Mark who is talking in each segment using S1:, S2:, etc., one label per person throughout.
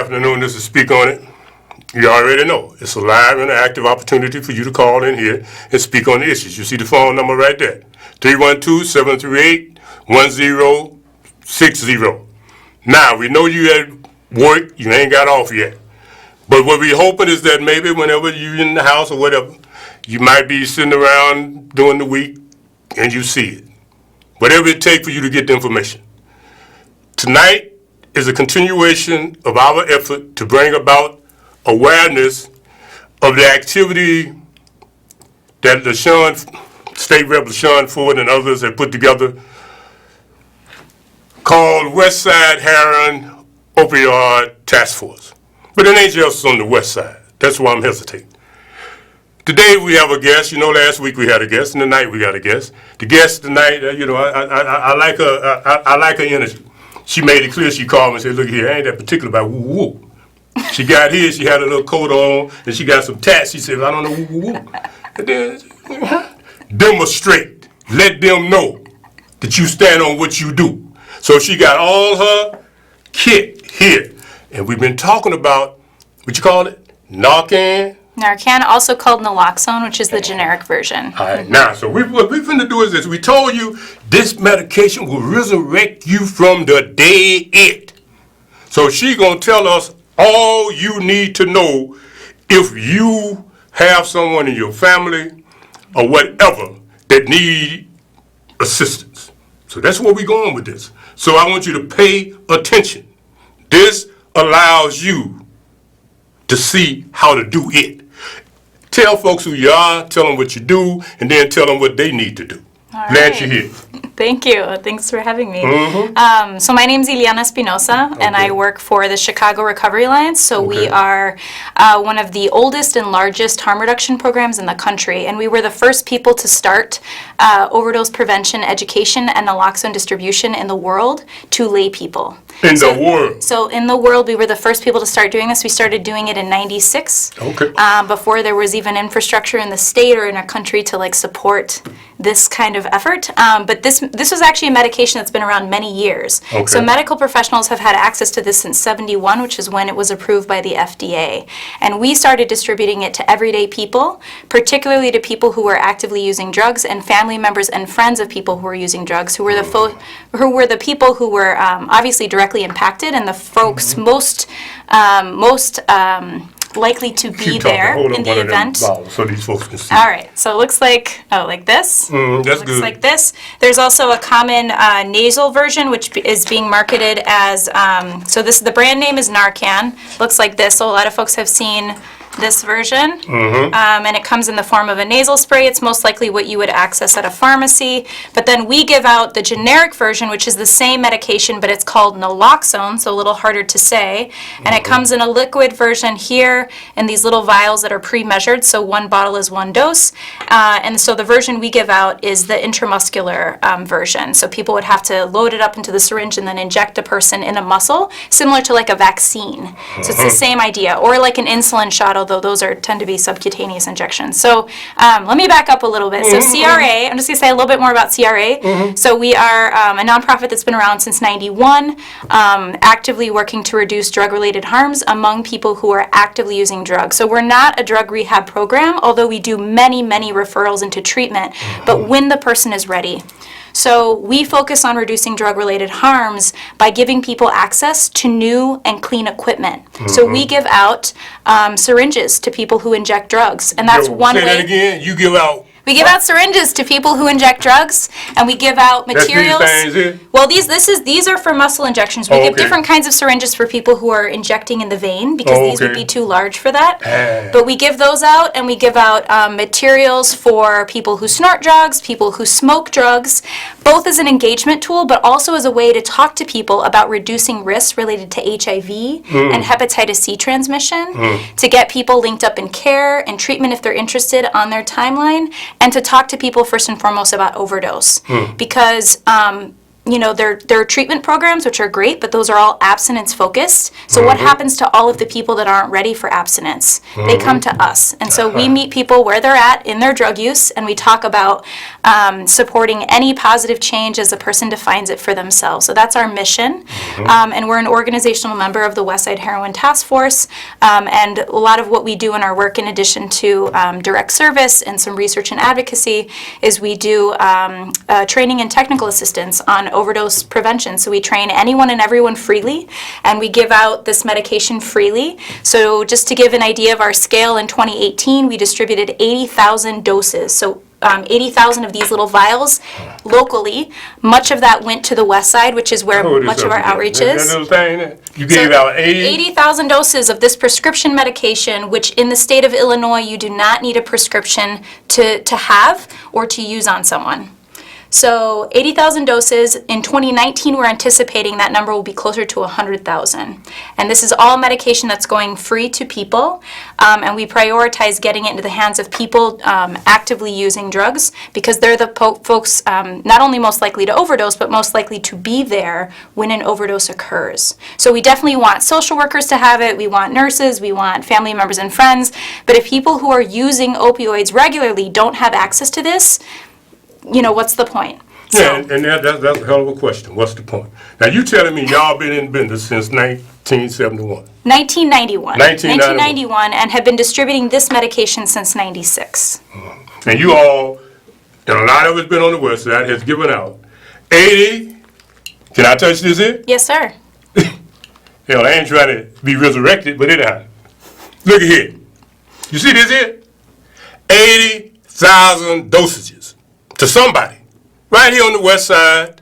S1: afternoon. This is Speak On It. You already know. It's a live interactive opportunity for you to call in here and speak on the issues. You see the phone number right there. 312-738-1060. Now, we know you at work. You ain't got off yet. But what we're hoping is that maybe whenever you're in the house or whatever, you might be sitting around during the week and you see it. Whatever it takes for you to get the information. Tonight is a continuation of our effort to bring about awareness of the activity that State Rep. LaShawn Ford and others have put together called West Side Heroin Opioid Task Force. But it ain't just on the West Side. That's why I'm hesitating. Today we have a guest. You know, last week we had a guest, and tonight we got a guest. The guest tonight, I like her. I like her energy. She made it clear. She called me and said, "Look here, I ain't that particular about woo-woo." She got here, she had a little coat on, and she got some tats. She said, "I don't know woo-woo." And then, demonstrate. Let them know that you stand on what you do. So she got all her kit here. And we've been talking about, what you call it? Narcan?
S2: Narcan, also called naloxone, which is the generic version.
S1: All right, now, so what we're finna do is this. We told you this medication will resurrect you from the dead. So she gonna tell us all you need to know if you have someone in your family or whatever that need assistance. So that's where we're going with this. So I want you to pay attention. This allows you to see how to do it. Tell folks who you are, tell them what you do, and then tell them what they need to do.
S2: All
S1: Glad
S2: right.
S1: you're here.
S2: Thank you. Thanks for having me.
S1: Mm-hmm.
S2: So my name's Iliana Espinosa, and I work for the Chicago Recovery Alliance. So we are one of the oldest and largest harm reduction programs in the country, and we were the first people to start overdose prevention education and naloxone distribution in the world to lay people.
S1: In the world?
S2: So in the world, we were the first people to start doing this. We started doing it in '96.
S1: Okay.
S2: Before there was even infrastructure in the state or in our country to support this kind of effort. But this was actually a medication that's been around many years.
S1: Okay.
S2: So medical professionals have had access to this since '71, which is when it was approved by the FDA. And we started distributing it to everyday people, particularly to people who were actively using drugs and family members and friends of people who were using drugs, who were the people who were obviously directly impacted and the folks most likely to be there in the event.
S1: So these folks can see.
S2: All right, so it looks like, like this.
S1: That's
S2: looks
S1: good.
S2: like this. There's also a common nasal version, which is being marketed as, the brand name is Narcan. Looks like this, so a lot of folks have seen this version, and it comes in the form of a nasal spray. It's most likely what you would access at a pharmacy, but then we give out the generic version, which is the same medication, but it's called naloxone, so a little harder to say, and it comes in a liquid version here in these little vials that are pre-measured, so one bottle is one dose, and so the version we give out is the intramuscular version, so people would have to load it up into the syringe and then inject a person in a muscle, similar to like a vaccine, so it's the same idea, or like an insulin shot, although those tend to be subcutaneous injections. So let me back up a little bit. So CRA, I'm just going to say a little bit more about CRA. So we are a nonprofit that's been around since '91, actively working to reduce drug-related harms among people who are actively using drugs. So we're not a drug rehab program, although we do many, many referrals into treatment, but when the person is ready. So we focus on reducing drug-related harms by giving people access to new and clean equipment. So we give out syringes to people who inject drugs, and that's one way.
S1: Say that again. You give out.
S2: We give out syringes to people who inject drugs, and we give out materials.
S1: That's these things here?
S2: Well, these are for muscle injections. We give different kinds of syringes for people who are injecting in the vein because these would be too large for that. But we give those out, and we give out materials for people who snort drugs, people who smoke drugs, both as an engagement tool, but also as a way to talk to people about reducing risks related to HIV and hepatitis C transmission, to get people linked up in care and treatment if they're interested on their timeline, and to talk to people first and foremost about overdose. Because there are treatment programs, which are great, but those are all abstinence focused. So what happens to all of the people that aren't ready for abstinence? They come to us. And so we meet people where they're at in their drug use, and we talk about supporting any positive change as the person defines it for themselves. So that's our mission. And we're an organizational member of the Westside Heroin Task Force. And a lot of what we do in our work, in addition to direct service and some research and advocacy, is we do training and technical assistance on overdose prevention. So we train anyone and everyone freely, and we give out this medication freely. So just to give an idea of our scale, in 2018, we distributed 80,000 doses. So 80,000 of these little vials locally. Much of that went to the West Side, which is where much of our outreach is.
S1: That little thing, you gave out
S2: 80,000 doses of this prescription medication, which in the state of Illinois, you do not need a prescription to have or to use on someone. So 80,000 doses. In 2019, we're anticipating that number will be closer to 100,000. And this is all medication that's going free to people. And we prioritize getting it into the hands of people actively using drugs, because they're the folks not only most likely to overdose, but most likely to be there when an overdose occurs. So we definitely want social workers to have it. We want nurses. We want family members and friends. But if people who are using opioids regularly don't have access to this, what's the point?
S1: Yeah, and that's a hell of a question. What's the point? Now, you telling me y'all been in business since 1971?
S2: 1991. 1991, and have been distributing this medication since 96.
S1: And you all, and a lot of it's been on the West Side, has given out 80, can I touch this here?
S2: Yes, sir.
S1: Hell, I ain't trying to be resurrected, but anyhow. Look at here. You see this here? 80,000 dosages to somebody. Right here on the West Side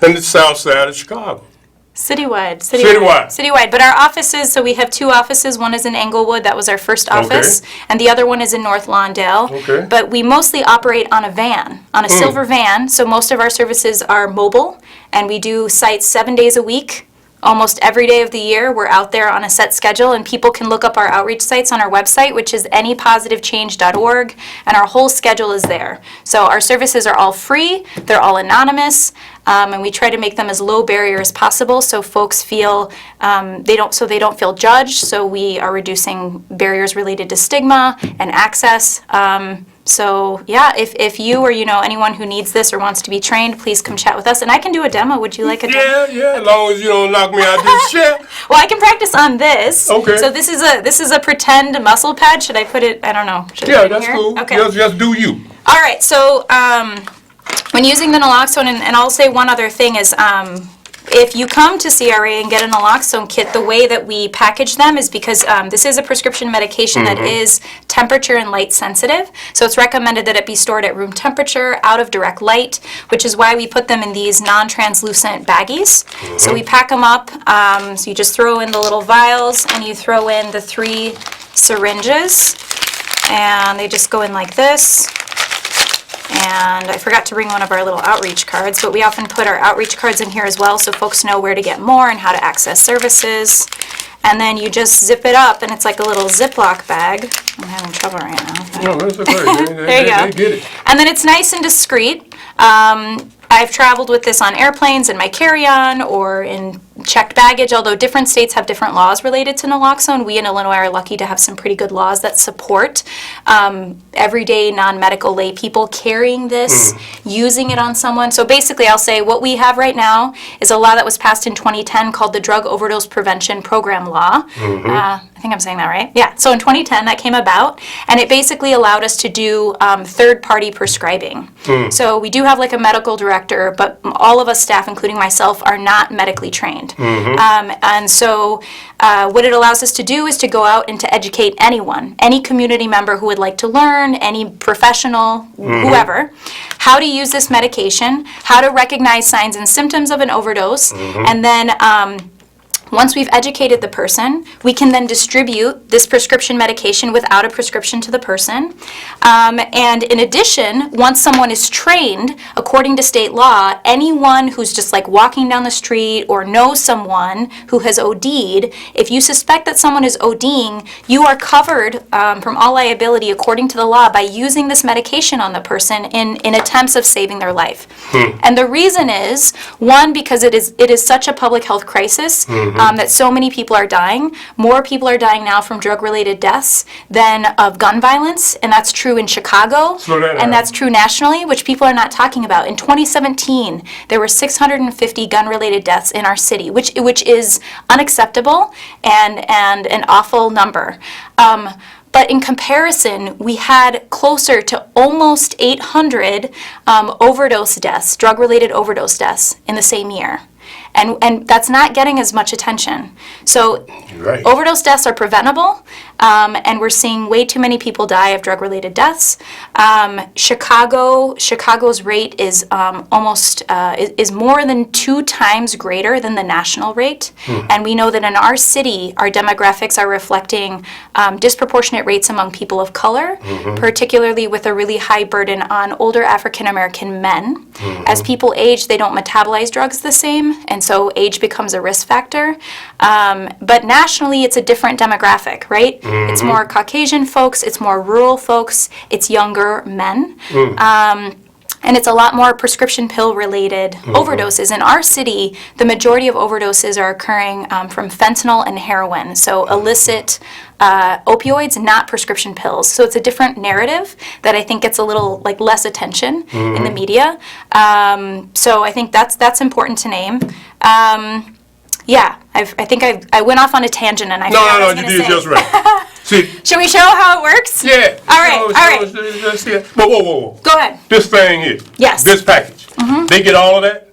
S1: and the South Side of Chicago.
S2: Citywide. But our offices, so we have two offices. One is in Englewood. That was our first office. Okay. And the other one is in North Lawndale.
S1: Okay.
S2: But we mostly operate on a van, on a silver van. So most of our services are mobile, and we do sites 7 days a week. Almost every day of the year, we're out there on a set schedule, and people can look up our outreach sites on our website, which is anypositivechange.org, and our whole schedule is there. So our services are all free, they're all anonymous, and we try to make them as low barrier as possible, so folks feel they don't feel judged. So we are reducing barriers related to stigma and access. So yeah, if you or anyone who needs this or wants to be trained, please come chat with us, and I can do a demo. Would you like a demo?
S1: Yeah, as long as you don't knock me out this shit.
S2: Well, I can practice on this.
S1: Okay.
S2: So this is a pretend muscle pad. Should I put it? I don't know.
S1: Yeah, that's cool.
S2: Okay.
S1: Just do you.
S2: All right. So when using the naloxone, and I'll say one other thing is. If you come to CRA and get a naloxone kit, the way that we package them is because this is a prescription medication that is temperature and light sensitive. So it's recommended that it be stored at room temperature, out of direct light, which is why we put them in these non-translucent baggies. So we pack them up. So you just throw in the little vials, and you throw in the 3 syringes, and they just go in like this. And I forgot to bring one of our little outreach cards, but we often put our outreach cards in here as well, so folks know where to get more and how to access services. And then you just zip it up, and it's like a little Ziploc bag. I'm having trouble right now.
S1: No, that's okay.
S2: There you go.
S1: They get it.
S2: And then it's nice and discreet. I've traveled with this on airplanes in my carry-on or in checked baggage, although different states have different laws related to naloxone. We in Illinois are lucky to have some pretty good laws that support everyday non-medical lay people carrying this, using it on someone. So basically, I'll say what we have right now is a law that was passed in 2010 called the Drug Overdose Prevention Program Law. I think I'm saying that right. Yeah, so in 2010 that came about, and it basically allowed us to do third-party prescribing. So we do have like a medical director, but all of us staff, including myself, are not medically trained. And so what it allows us to do is to go out and to educate anyone, any community member who would like to learn, any professional, whoever, how to use this medication, how to recognize signs and symptoms of an overdose, and then Once we've educated the person, we can then distribute this prescription medication without a prescription to the person. And in addition, once someone is trained, according to state law, anyone who's just like walking down the street or knows someone who has OD'd, if you suspect that someone is ODing, you are covered from all liability according to the law by using this medication on the person in attempts of saving their life. And the reason is, one, because it is such a public health crisis that so many people are dying. More people are dying now from drug-related deaths than of gun violence, and that's true in Chicago, and that's true nationally, which people are not talking about. In 2017, there were 650 gun-related deaths in our city, which is unacceptable and an awful number. But in comparison, we had closer to almost 800 overdose deaths, drug-related overdose deaths in the same year. And that's not getting as much attention. So overdose deaths are preventable, and we're seeing way too many people die of drug-related deaths. Chicago's rate is is more than 2 times greater than the national rate. And we know that in our city, our demographics are reflecting disproportionate rates among people of color, particularly with a really high burden on older African-American men. As people age, they don't metabolize drugs the same, and so age becomes a risk factor. But nationally, it's a different demographic, right? It's more Caucasian folks, it's more rural folks, it's younger men. And it's a lot more prescription pill related overdoses. In our city, the majority of overdoses are occurring from fentanyl and heroin, so illicit opioids, not prescription pills. So it's a different narrative that I think gets a little like less attention in the media. So I think that's important to name. I think I went off on a tangent and I forgot what I was
S1: you
S2: gonna
S1: did
S2: say.
S1: just right. See,
S2: Should we show how it works?
S1: yeah.
S2: All right.
S1: But whoa.
S2: Go ahead.
S1: This thing here.
S2: Yes.
S1: This package. They get all of that?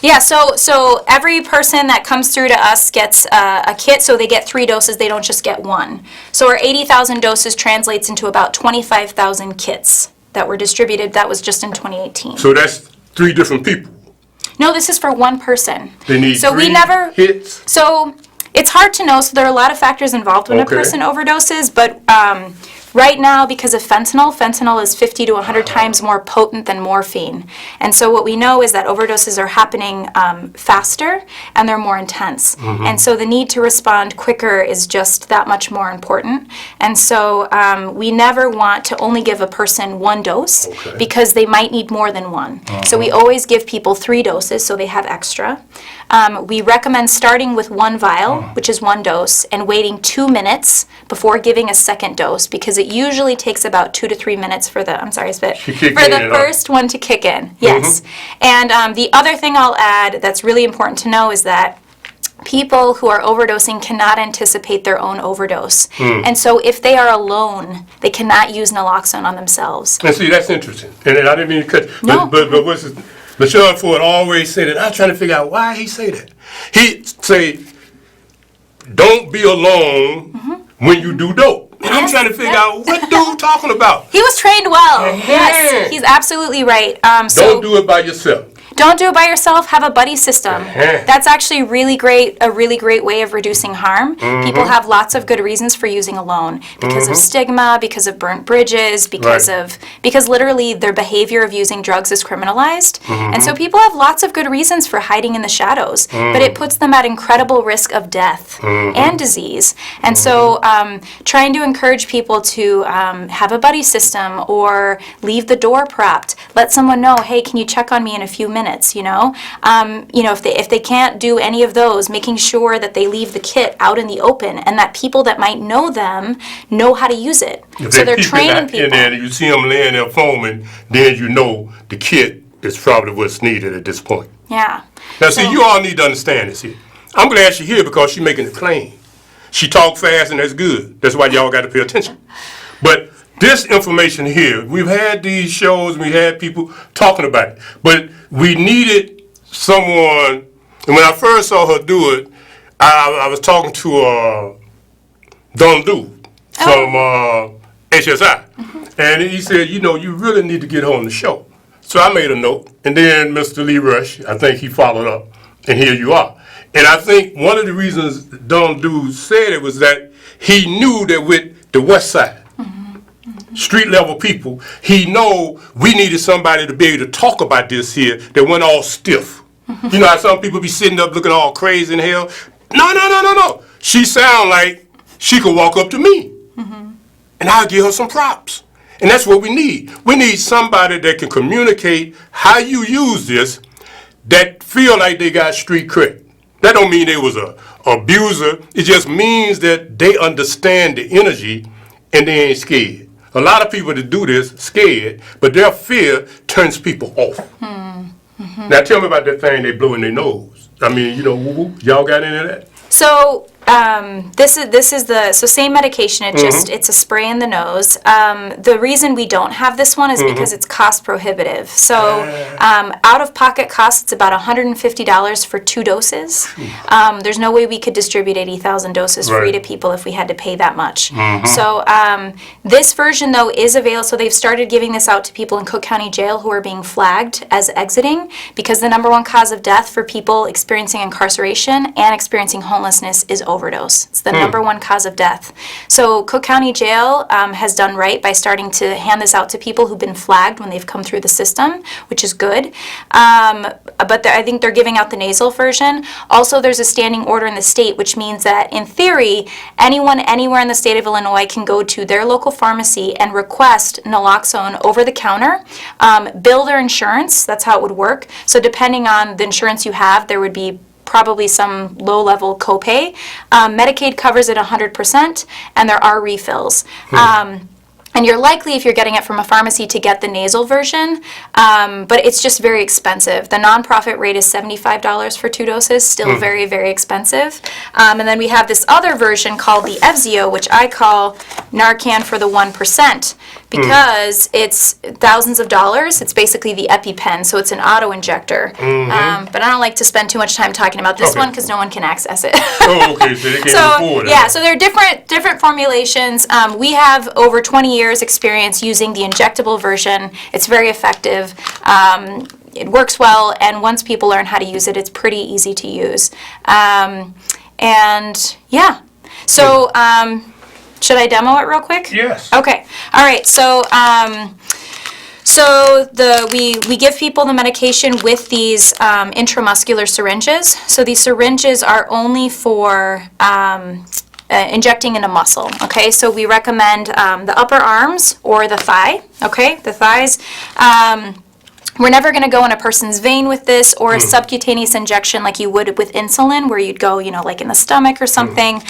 S2: Yeah, so every person that comes through to us gets a kit, so they get 3 doses, they don't just get 1. So our 80,000 doses translates into about 25,000 kits that were distributed. That was just in 2018.
S1: So that's 3 different people.
S2: No, this is for 1 person.
S1: They need
S2: so
S1: 3
S2: we never
S1: hits?
S2: So it's hard to know, so there are a lot of factors involved when a person overdoses, but right now, because of fentanyl is 50 to 100 times more potent than morphine. And so what we know is that overdoses are happening faster and they're more intense. And so the need to respond quicker is just that much more important. And so we never want to only give a person 1 dose because they might need more than 1. So we always give people 3 doses so they have extra. We recommend starting with 1 vial, which is 1 dose, and waiting 2 minutes before giving a second dose because it usually takes about 2 to 3 minutes for the first one to kick in. Yes. And the other thing I'll add that's really important to know is that people who are overdosing cannot anticipate their own overdose. And so if they are alone, they cannot use naloxone on themselves.
S1: And see, that's interesting. And I didn't mean to cut.
S2: No.
S1: But what's it? Michelle Ford always say that. I'm trying to figure out why he say that. He say, don't be alone when you do dope. And I'm trying to figure out what dude talking about.
S2: He was trained well. Yes, he's absolutely right.
S1: Don't do it by yourself.
S2: Don't do it by yourself. Have a buddy system. That's actually a really great way of reducing harm. People have lots of good reasons for using alone because of stigma, because of burnt bridges, because literally their behavior of using drugs is criminalized. And so people have lots of good reasons for hiding in the shadows, but it puts them at incredible risk of death and disease. And so trying to encourage people to have a buddy system or leave the door propped. Let someone know, hey, can you check on me in a few minutes? If they can't do any of those, making sure that they leave the kit out in the open and that people that might know them know how to use it. So they're training people.
S1: And then you see them laying there foaming, then you know the kit is probably what's needed at this point.
S2: Yeah.
S1: Now, see, you all need to understand this here. I'm glad she's here because she's making it plain. She talk fast, and that's good. That's why y'all got to pay attention. But this information here, we've had these shows, we had people talking about it, but we needed someone, and when I first saw her do it, I was talking to Don Du from HSI, and he said, you really need to get her on the show. So I made a note, and then Mr. Lee Rush, I think he followed up, and here you are. And I think one of the reasons Don Dude said it was that he knew that with the West Side, street level people, he know we needed somebody to be able to talk about this here that went all stiff. You know how some people be sitting up looking all crazy in hell? No. She sound like she could walk up to me. And I'll give her some props. And that's what we need. We need somebody that can communicate how you use this that feel like they got street cred. That don't mean they was a abuser. It just means that they understand the energy and they ain't scared. A lot of people that do this scared, but their fear turns people off. Now tell me about that thing they blow in their nose. I mean, you know, woo-woo. Y'all got any of that?
S2: So this is the same medication. It's a spray in the nose. The reason we don't have this one is because it's cost prohibitive. So out of pocket costs, it's about $150 for 2 doses. There's no way we could distribute 80,000 doses free to people if we had to pay that much. So this version though is available. So they've started giving this out to people in Cook County Jail who are being flagged as exiting, because the #1 cause of death for people experiencing incarceration and experiencing homelessness is overdose. It's the #1 cause of death. So Cook County Jail has done right by starting to hand this out to people who've been flagged when they've come through the system, which is good. But I think they're giving out the nasal version. Also, there's a standing order in the state, which means that in theory, anyone anywhere in the state of Illinois can go to their local pharmacy and request naloxone over the counter, bill their insurance. That's how it would work. So depending on the insurance you have, there would be probably some low-level copay. Medicaid covers it 100%, and there are refills. And you're likely, if you're getting it from a pharmacy, to get the nasal version, but it's just very expensive. The nonprofit rate is $75 for 2 doses, still very, very expensive. And then we have this other version called the Evzio, which I call Narcan for the 1%, because it's thousands of dollars. It's basically the EpiPen, so it's an auto-injector. But I don't like to spend too much time talking about this one because no one can access it.
S1: Oh, okay, so they can't afford it.
S2: Yeah, so there are different formulations. We have over 20 years experience using the injectable version. It's very effective. It works well, and once people learn how to use it, it's pretty easy to use. And yeah, so should I demo it real quick?
S1: Yes.
S2: Okay. All right. So we give people the medication with these intramuscular syringes. So these syringes are only for injecting into muscle, okay? So we recommend the upper arms or the thigh, okay? The thighs. We're never going to go in a person's vein with this, or a subcutaneous injection like you would with insulin, where you'd go, you know, like in the stomach or something.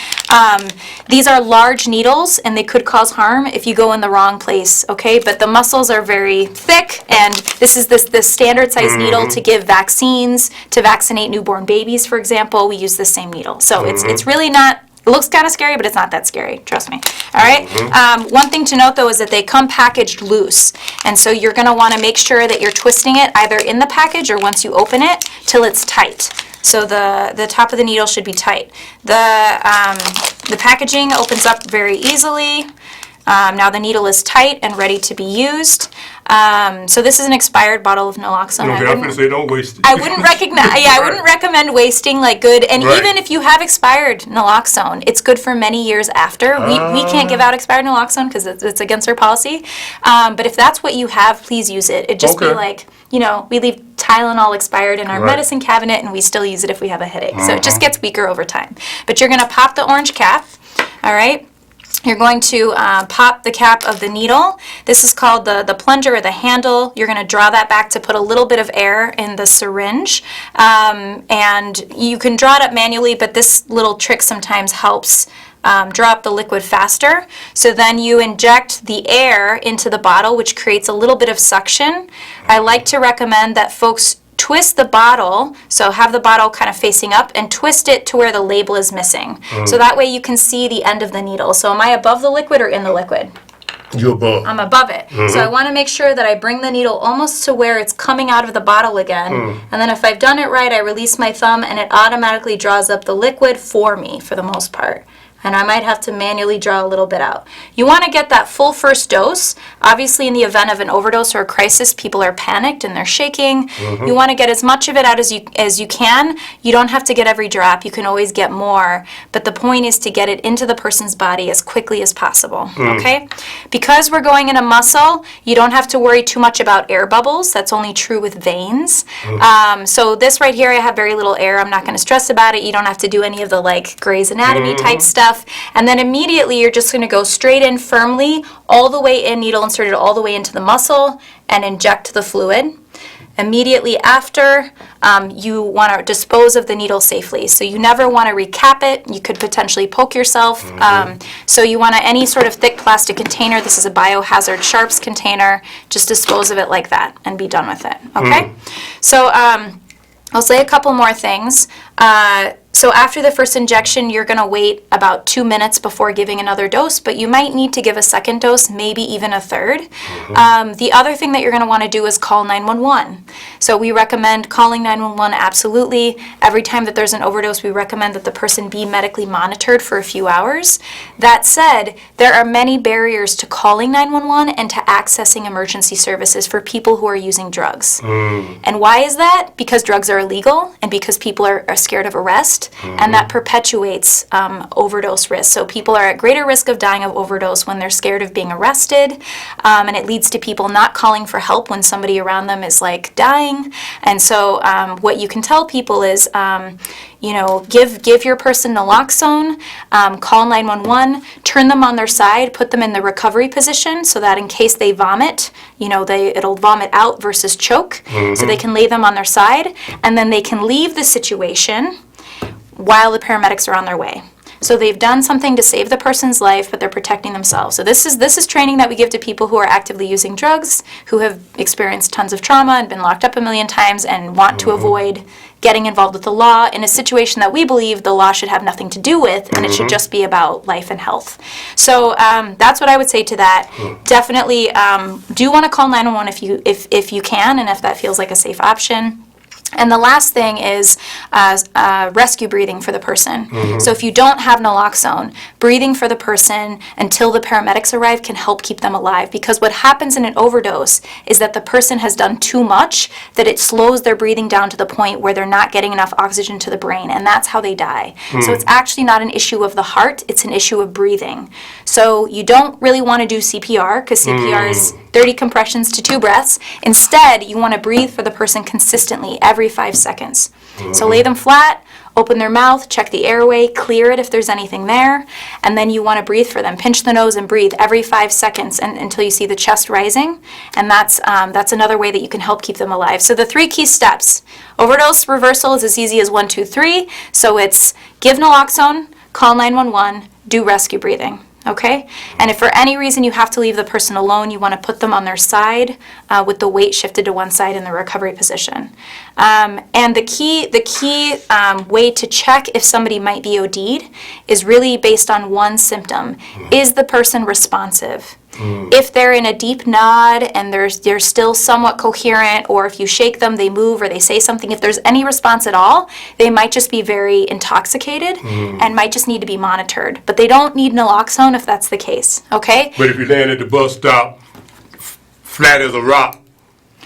S2: These are large needles, and they could cause harm if you go in the wrong place, okay? But the muscles are very thick, and this is the standard size needle to give vaccines, to vaccinate newborn babies, for example. We use the same needle. So it's really not. It looks kind of scary, but it's not that scary. Trust me. All right? One thing to note, though, is that they come packaged loose. And so you're going to want to make sure that you're twisting it either in the package or once you open it till it's tight. So the top of the needle should be tight. The packaging opens up very easily. Now the needle is tight and ready to be used. So this is an expired bottle of naloxone.
S1: Okay, I'm gonna say don't waste it.
S2: I wouldn't recommend wasting like good, and even if you have expired naloxone, it's good for many years after. We can't give out expired naloxone because it's against our policy. But if that's what you have, please use it. It'd just be like, you know, we leave Tylenol expired in our medicine cabinet and we still use it if we have a headache. So it just gets weaker over time. But you're gonna pop the orange cap, all right? You're going to pop the cap of the needle. This is called the plunger or the handle. You're going to draw that back to put a little bit of air in the syringe. And you can draw it up manually, but this little trick sometimes helps draw up the liquid faster. So then you inject the air into the bottle, which creates a little bit of suction. I like to recommend that folks twist the bottle, so have the bottle kind of facing up, and twist it to where the label is missing. So that way you can see the end of the needle. So am I above the liquid or in the liquid?
S1: You're above.
S2: I'm above it. So I want to make sure that I bring the needle almost to where it's coming out of the bottle again. And then if I've done it right, I release my thumb and it automatically draws up the liquid for me for the most part. And I might have to manually draw a little bit out. You want to get that full first dose. Obviously, in the event of an overdose or a crisis, people are panicked and they're shaking. You want to get as much of it out as you can. You don't have to get every drop. You can always get more. But the point is to get it into the person's body as quickly as possible, okay? Because we're going in a muscle, you don't have to worry too much about air bubbles. That's only true with veins. So this right here, I have very little air. I'm not going to stress about it. You don't have to do any of the like Grey's Anatomy type stuff. And then immediately you're just going to go straight in firmly, all the way in, needle inserted all the way into the muscle, and inject the fluid. Immediately after, you want to dispose of the needle safely. So you never want to recap it. You could potentially poke yourself. So you want any sort of thick plastic container. This is a biohazard sharps container. Just dispose of it like that and be done with it. Okay? So I'll say a couple more things. So after the first injection, you're going to wait about 2 minutes before giving another dose, but you might need to give a second dose, maybe even a third. The other thing that you're going to want to do is call 911. So we recommend calling 911 absolutely. Every time that there's an overdose, we recommend that the person be medically monitored for a few hours. That said, there are many barriers to calling 911 and to accessing emergency services for people who are using drugs. And why is that? Because drugs are illegal and because people are scared of arrest. And that perpetuates overdose risk. So people are at greater risk of dying of overdose when they're scared of being arrested, and it leads to people not calling for help when somebody around them is like dying. And so what you can tell people is, give your person naloxone, call 911, turn them on their side, put them in the recovery position so that in case they vomit, it'll vomit out versus choke, so they can lay them on their side, and then they can leave the situation while the paramedics are on their way. So they've done something to save the person's life, but they're protecting themselves. So this is training that we give to people who are actively using drugs, who have experienced tons of trauma and been locked up a million times and want to avoid getting involved with the law in a situation that we believe the law should have nothing to do with, and it should just be about life and health. So that's what I would say to that. Definitely do want to call 911 if you can, and if that feels like a safe option. And the last thing is rescue breathing for the person. So if you don't have naloxone, breathing for the person until the paramedics arrive can help keep them alive. Because what happens in an overdose is that the person has done too much, that it slows their breathing down to the point where they're not getting enough oxygen to the brain, and that's how they die. So it's actually not an issue of the heart, it's an issue of breathing. So you don't really want to do CPR, because CPR is 30 compressions to 2 breaths. Instead, you want to breathe for the person consistently every 5 seconds. So lay them flat, open their mouth, check the airway, clear it if there's anything there, and then you want to breathe for them. Pinch the nose and breathe every 5 seconds until you see the chest rising, and that's another way that you can help keep them alive. So the 3 key steps. Overdose reversal is as easy as 1, 2, 3. So it's give naloxone, call 911, do rescue breathing. Okay? And if for any reason you have to leave the person alone, you want to put them on their side with the weight shifted to one side in the recovery position. And the key way to check if somebody might be OD'd is really based on one symptom. Is the person responsive? If they're in a deep nod and they're still somewhat coherent, or if you shake them, they move or they say something, if there's any response at all, they might just be very intoxicated and might just need to be monitored. But they don't need naloxone if that's the case, okay?
S1: But if you land at the bus stop, flat as a rock,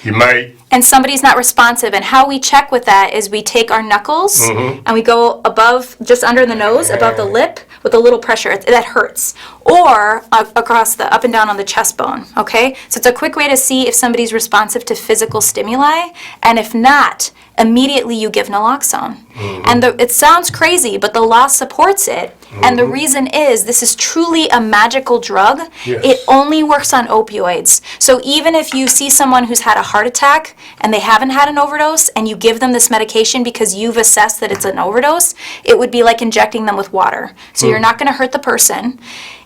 S1: you might.
S2: And somebody's not responsive. And how we check with that is we take our knuckles and we go above, just under the nose, above the lip, with a little pressure. That hurts. Or across the, up and down on the chest bone, okay? So it's a quick way to see if somebody's responsive to physical stimuli. And if not, immediately you give naloxone. And it sounds crazy, but the law supports it. And the reason is this is truly a magical drug. It only works on opioids. So even if you see someone who's had a heart attack and they haven't had an overdose, and you give them this medication because you've assessed that it's an overdose, it would be like injecting them with water. So you're not going to hurt the person.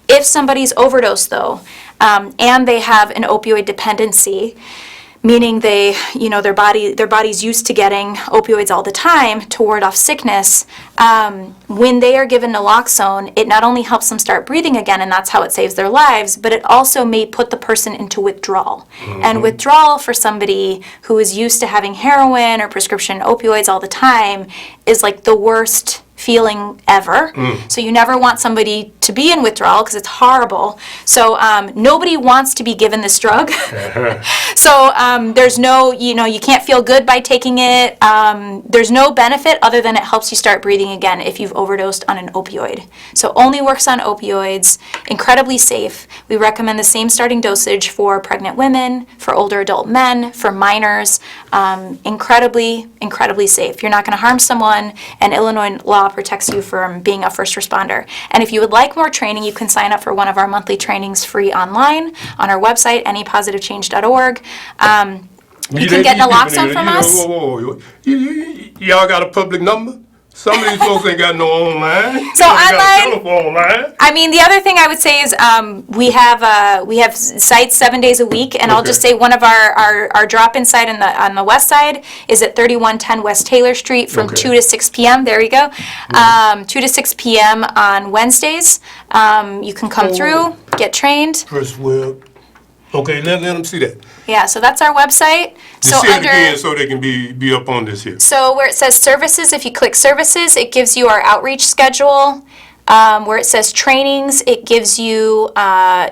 S2: If somebody's overdosed, though, and they have an opioid dependency, meaning they, their body's used to getting opioids all the time to ward off sickness, when they are given naloxone, it not only helps them start breathing again, and that's how it saves their lives, but it also may put the person into withdrawal. And withdrawal for somebody who is used to having heroin or prescription opioids all the time is like the worst feeling ever. So you never want somebody to be in withdrawal because it's horrible. So nobody wants to be given this drug. So there's no, you can't feel good by taking it. There's no benefit other than it helps you start breathing again if you've overdosed on an opioid. So only works on opioids, incredibly safe. We recommend the same starting dosage for pregnant women, for older adult men, for minors. Incredibly, incredibly safe. You're not going to harm someone, and Illinois law protects you from being a first responder. And if you would like more training, you can sign up for one of our monthly trainings free online on our website, anypositivechange.org. You can get naloxone from us.
S1: Y'all got a public number? Some of these folks ain't got no online.
S2: So online,
S1: online.
S2: I mean, the other thing I would say is we have sites 7 days a week, and I'll just say one of our drop-in site on the west side is at 3110 West Taylor Street from 2 to 6 p.m. There you go. 2 to 6 p.m. on Wednesdays. You can come through, get trained.
S1: First web. Okay, let them see that.
S2: Yeah, so that's our website.
S1: Just say it again so they can be up on this here.
S2: So where it says services, if you click services, it gives you our outreach schedule. Where it says trainings, it gives you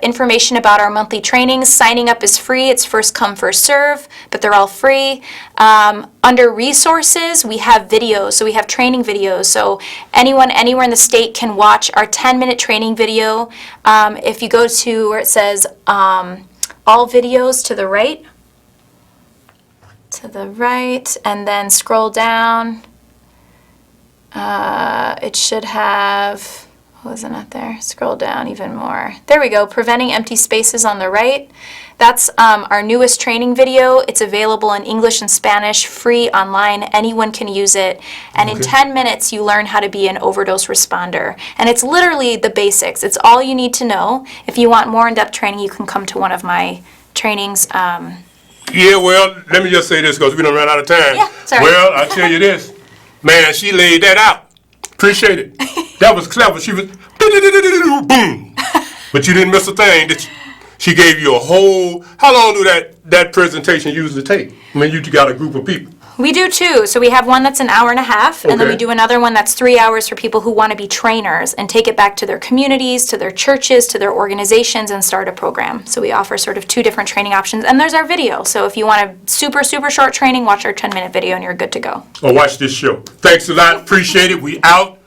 S2: information about our monthly trainings. Signing up is free. It's first come, first serve, but they're all free. Under resources, we have videos. So we have training videos. So anyone anywhere in the state can watch our 10-minute training video. If you go to where it says all videos to the right, and then scroll down, it should have, wasn't it there? Scroll down even more. There we go, preventing empty spaces on the right. That's our newest training video. It's available in English and Spanish, free online. Anyone can use it. And in 10 minutes, you learn how to be an overdose responder. And it's literally the basics. It's all you need to know. If you want more in-depth training, you can come to one of my trainings.
S1: Yeah, well, let me just say this because we done ran out of time.
S2: Yeah, sorry.
S1: Well, I tell you this. Man, she laid that out. Appreciate it. That was clever. She was boom. But you didn't miss a thing, did you? She gave you a whole, how long do that presentation usually take? I mean, you got a group of people.
S2: We do too. So we have one that's an hour and a half, and then we do another one that's 3 hours for people who want to be trainers and take it back to their communities, to their churches, to their organizations, and start a program. So we offer sort of two different training options, and there's our video. So if you want a super, super short training, watch our 10-minute video and you're good to go.
S1: Or watch this show. Thanks a lot. Appreciate it. We out.